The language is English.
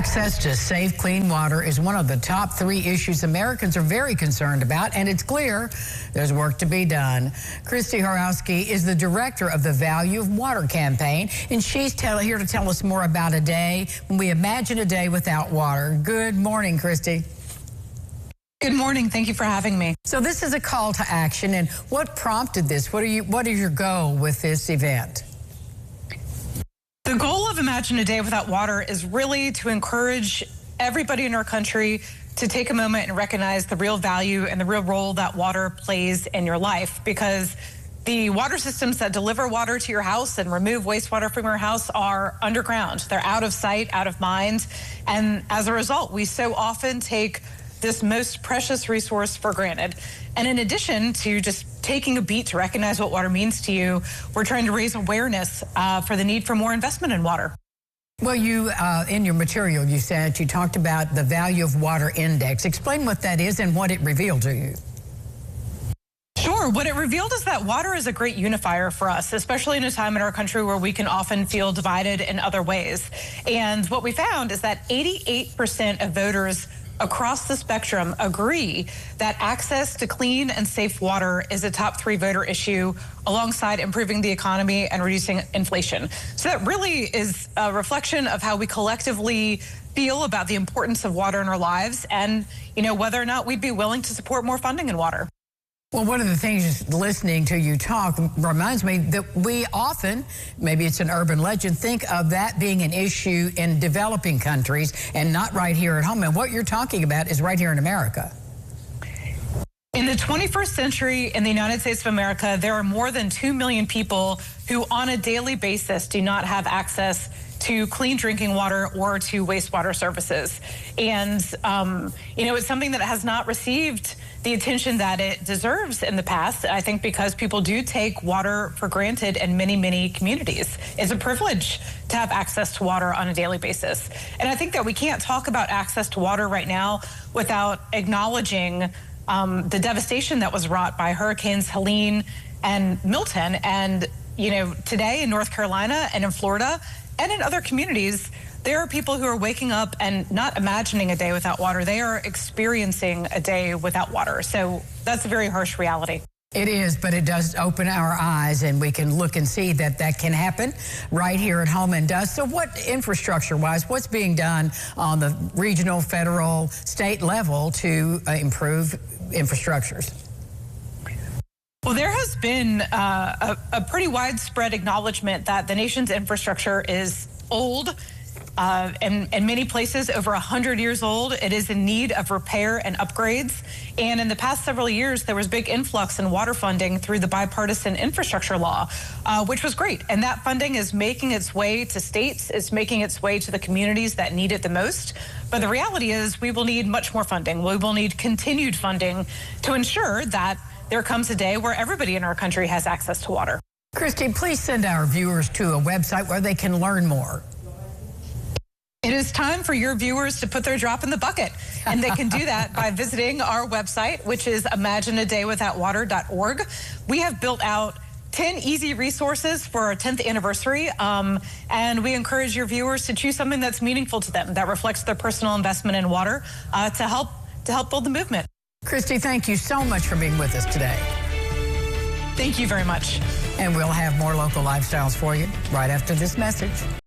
Access to safe, clean water is one of the top 3 issues Americans are very concerned about, and it's clear there's work to be done. Christy Horowski is the director of the Value of Water campaign, and she's here to tell us more about a day when we imagine a day without water. Good morning, Christy. Good morning. Thank you for having me. So this is a call to action, and what prompted this? What is your goal with this event? The goal of Imagine a Day Without Water is really to encourage everybody in our country to take a moment and recognize the real value and the real role that water plays in your life, because the water systems that deliver water to your house and remove wastewater from your house are underground. They're out of sight, out of mind. And as a result, we so often take this most precious resource for granted. And in addition to just taking a beat to recognize what water means to you, we're trying to raise awareness for the need for more investment in water. Well, you, in your material, you talked about the Value of Water Index. Explain what that is and what it revealed to you. Sure. What it revealed is that water is a great unifier for us, especially in a time in our country where we can often feel divided in other ways. And what we found is that 88% of voters across the spectrum agree that access to clean and safe water is a top 3 voter issue, alongside improving the economy and reducing inflation. So that really is a reflection of how we collectively feel about the importance of water in our lives, and whether or not we'd be willing to support more funding in water. Well, one of the things listening to you talk reminds me that we often, maybe it's an urban legend, think of that being an issue in developing countries and not right here at home. And what you're talking about is right here in America. In the 21st century in the United States of America, there are more than 2 million people who on a daily basis do not have access to clean drinking water or to wastewater services. And, it's something that has not received the attention that it deserves in the past, I think, because people do take water for granted in many, many communities. It's a privilege to have access to water on a daily basis. And I think that we can't talk about access to water right now without acknowledging the devastation that was wrought by Hurricanes Helene and Milton. And, today in North Carolina and in Florida and in other communities, there are people who are waking up and not imagining a day without water. They are experiencing a day without water. So that's a very harsh reality. It is, but it does open our eyes, and we can look and see that that can happen right here at home and does. So what infrastructure-wise, what's being done on the regional, federal, state level to improve infrastructures? Well, there has been a pretty widespread acknowledgement that the nation's infrastructure is old, in many places over 100 years old. It is in need of repair and upgrades. And in the past several years, there was big influx in water funding through the bipartisan infrastructure law, which was great. And that funding is making its way to states. It's making its way to the communities that need it the most. But the reality is we will need much more funding. We will need continued funding to ensure that there comes a day where everybody in our country has access to water. Christy, please send our viewers to a website where they can learn more. It is time for your viewers to put their drop in the bucket, and they can do that by visiting our website, which is imagineadaywithoutwater.org. We have built out 10 easy resources for our 10th anniversary, and we encourage your viewers to choose something that's meaningful to them, that reflects their personal investment in water, to help build the movement. Christy, thank you so much for being with us today. Thank you very much. And we'll have more local lifestyles for you right after this message.